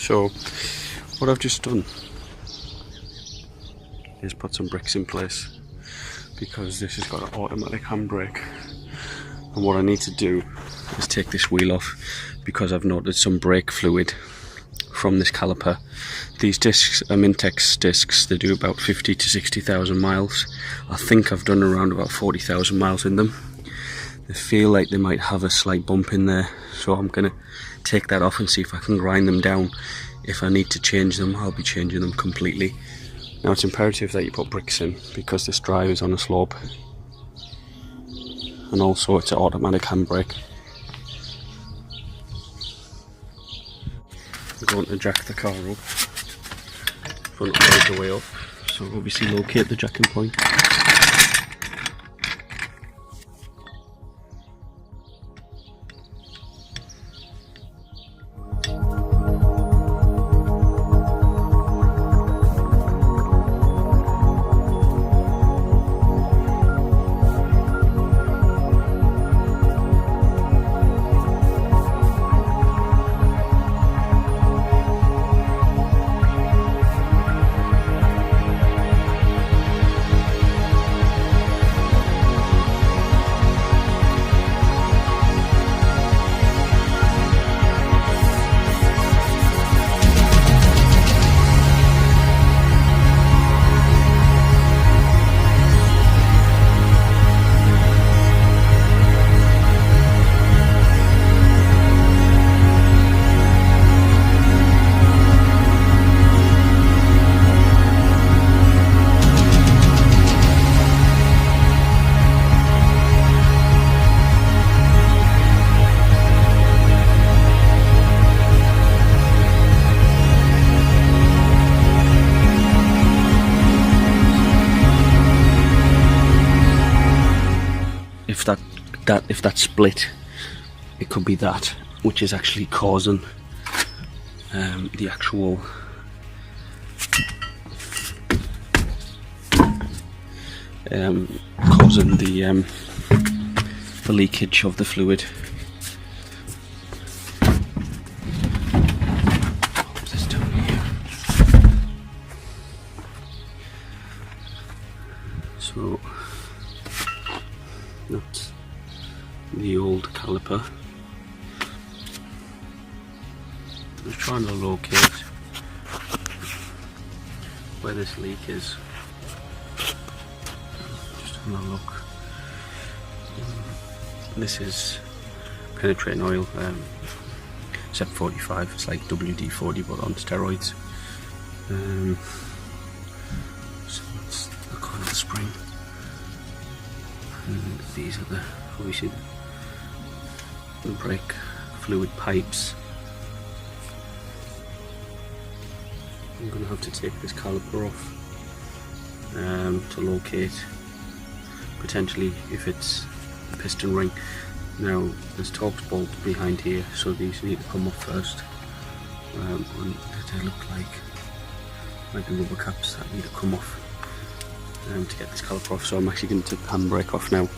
So what I've just done is put some brakes in place because this has got an automatic handbrake, and what I need to do is take this wheel off because I've noted some brake fluid from this caliper. These discs are Mintex discs. They do about 50 to 60,000 miles. I think I've done around about 40,000 miles in them. They feel like they might have a slight bump in there, so I'm going to take that off and see if I can grind them down. If I need to change them, I'll be changing them completely. Now it's imperative that you put brakes in because this drive is on a slope, and also it's an automatic handbrake. We're going to jack the car up, front right the way up, so obviously locate the jacking point. If that split, it could be that which is actually causing the actual causing the leakage of the fluid. What's this down here? So that's the old caliper. I'm just trying to locate where this leak is. Just having a look. This is penetrating oil, Saab 45. It's like WD-40 but on steroids. So that's the corner of the spring, and these are the obviously the brake fluid pipes. I'm going to have to take this caliper off to locate potentially if it's a piston ring. Now there's Torx bolt behind here, so these need to come off first, and they look like the rubber caps that need to come off to get this caliper off. So I'm actually going to take the handbrake off now.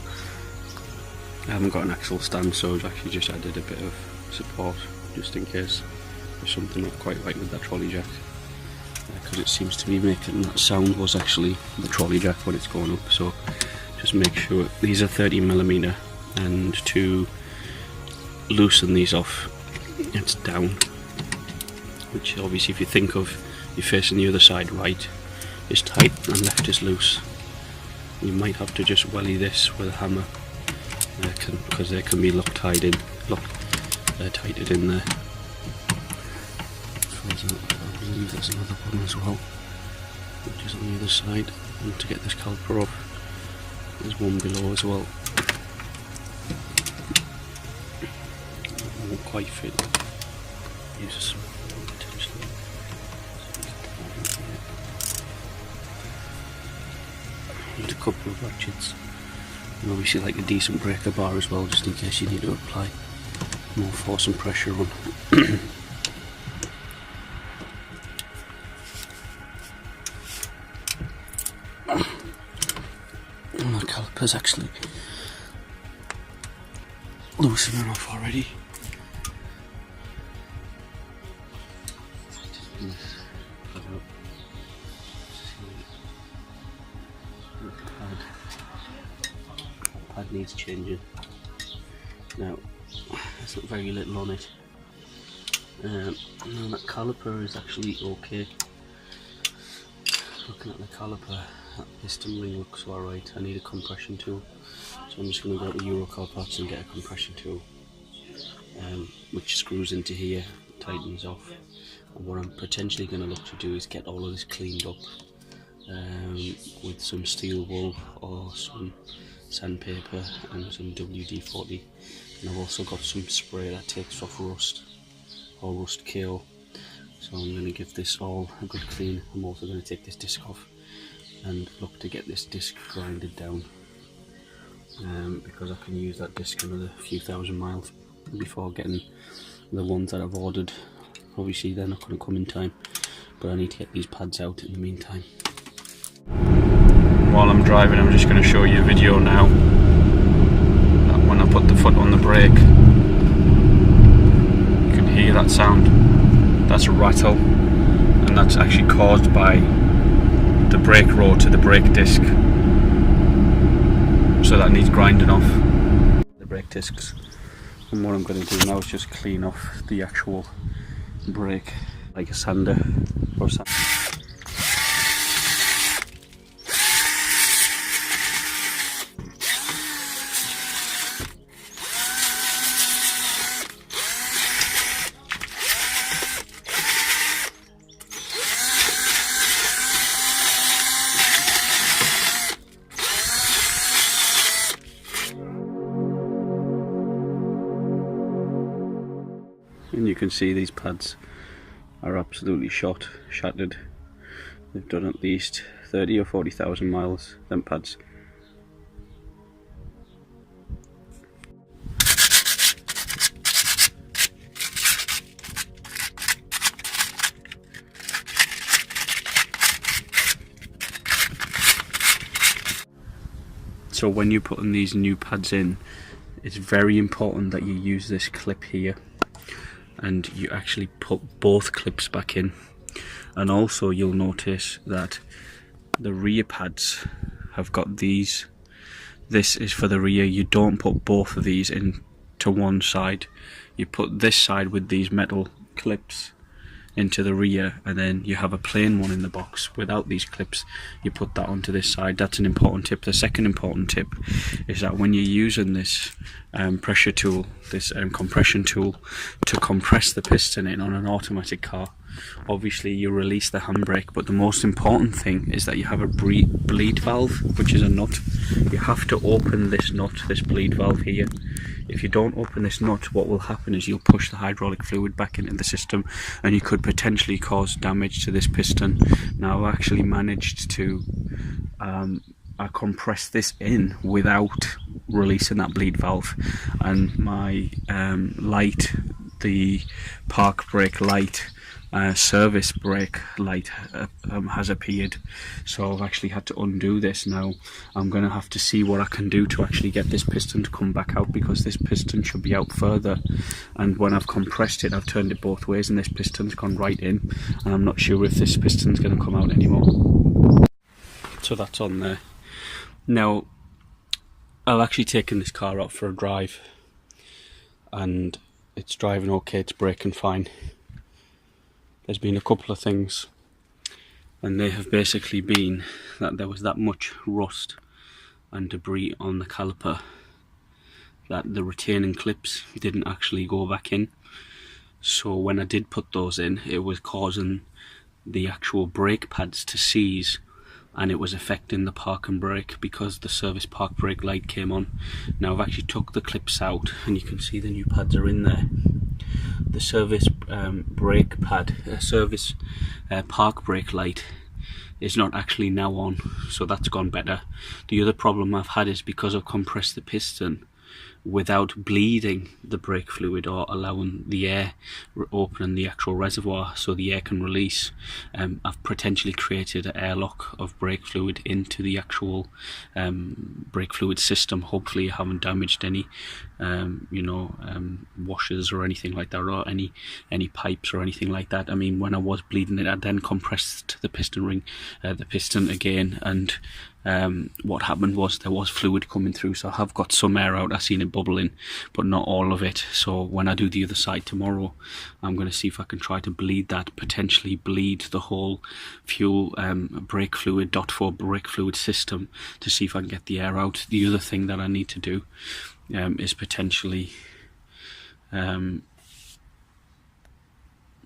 I haven't got an axle stand, so I've actually just added a bit of support just in case there's something not quite right with that trolley jack, because it seems to be making that sound was actually the trolley jack when it's going up. So just make sure these are 30mm, and to loosen these off it's down, which obviously if you think of you're facing the other side, right is tight and left is loose. You might have to just welly this with a hammer because they can be tighted in there. I believe there's another one as well, which is on the other side, and to get this caliper off there's one below as well. It won't quite fit. Use some potentially. Need a couple of ratchets, and obviously like a decent breaker bar as well, just in case you need to apply more force and pressure on. And the caliper's actually loosening off already. needs changing. Now, there's not very little on it. Now that caliper is actually okay. Looking at the caliper, that piston ring looks alright. I need a compression tool, so I'm just going to go to Eurocar parts and get a compression tool, which screws into here, tightens off. And what I'm potentially going to look to do is get all of this cleaned up with some steel wool or some sandpaper and some WD-40. And I've also got some spray that takes off rust or rust kill. So I'm going to give this all a good clean. I'm also going to take this disc off and look to get this disc grinded down, because I can use that disc another few thousand miles before getting the ones that I've ordered. Obviously they're not going to come in time, but I need to get these pads out in the meantime. While I'm driving, I'm just going to show you a video now that when I put the foot on the brake, you can hear that sound. That's a rattle, and that's actually caused by the brake rotor to the brake disc, so that needs grinding off the brake discs. And what I'm going to do now is just clean off the actual brake like a sander or something. And you can see these pads are absolutely shattered. They've done at least 30 or 40,000 miles, them pads. So when you're putting these new pads in, it's very important that you use this clip here and you actually put both clips back in. And also you'll notice that the rear pads have got these. This is for the rear. You don't put both of these in to one side. You put this side with these metal clips into the rear, and then you have a plain one in the box without these clips. You put that onto this side. That's an important tip. The second important tip is that when you're using this pressure tool, this compression tool, to compress the piston in on an automatic car, obviously you release the handbrake, but the most important thing is that you have a bleed valve, which is a nut. You have to open this nut, this bleed valve here. If you don't open this nut, what will happen is you'll push the hydraulic fluid back into the system and you could potentially cause damage to this piston. Now I've actually managed to compress this in without releasing that bleed valve, and my light, the park brake light, service brake light has appeared. So I've actually had to undo this. Now I'm going to have to see what I can do to actually get this piston to come back out, because this piston should be out further, and when I've compressed it, I've turned it both ways and this piston's gone right in, and I'm not sure if this piston's going to come out anymore. So that's on there. Now I've actually taken this car out for a drive and it's driving okay, it's braking fine. There's been a couple of things, and they have basically been that there was that much rust and debris on the caliper that the retaining clips didn't actually go back in. So when I did put those in, it was causing the actual brake pads to seize, and it was affecting the park and brake because the service park brake light came on. Now I've actually took the clips out and you can see the new pads are in there. The service brake pad, service park brake light is not actually now on, so that's gone better. The other problem I've had is because I've compressed the piston without bleeding the brake fluid or allowing the air, opening the actual reservoir so the air can release, I've potentially created an airlock of brake fluid into the actual brake fluid system. Hopefully I haven't damaged any washers or anything like that, or any pipes or anything like that. I mean, when I was bleeding it, I then compressed the piston ring, the piston again, and what happened was there was fluid coming through, so I have got some air out. I've seen it bubbling, but not all of it. So when I do the other side tomorrow, I'm going to see if I can try to bleed that, potentially bleed the whole fuel brake fluid, .4 brake fluid system, to see if I can get the air out. The other thing that I need to do is potentially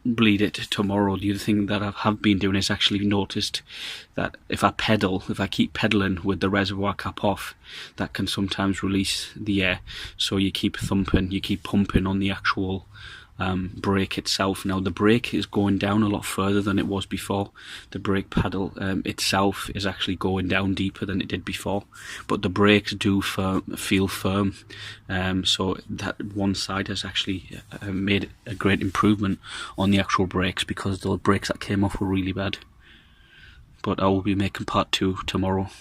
bleed it tomorrow. The other thing that I have been doing is actually noticed that if I keep pedaling with the reservoir cap off, that can sometimes release the air. So you keep thumping, you keep pumping on the actual brake itself. Now the brake is going down a lot further than it was before. The brake pedal itself is actually going down deeper than it did before, but the brakes do feel firm. So that one side has actually made a great improvement on the actual brakes, because those brakes that came off were really bad. But I will be making part 2 tomorrow.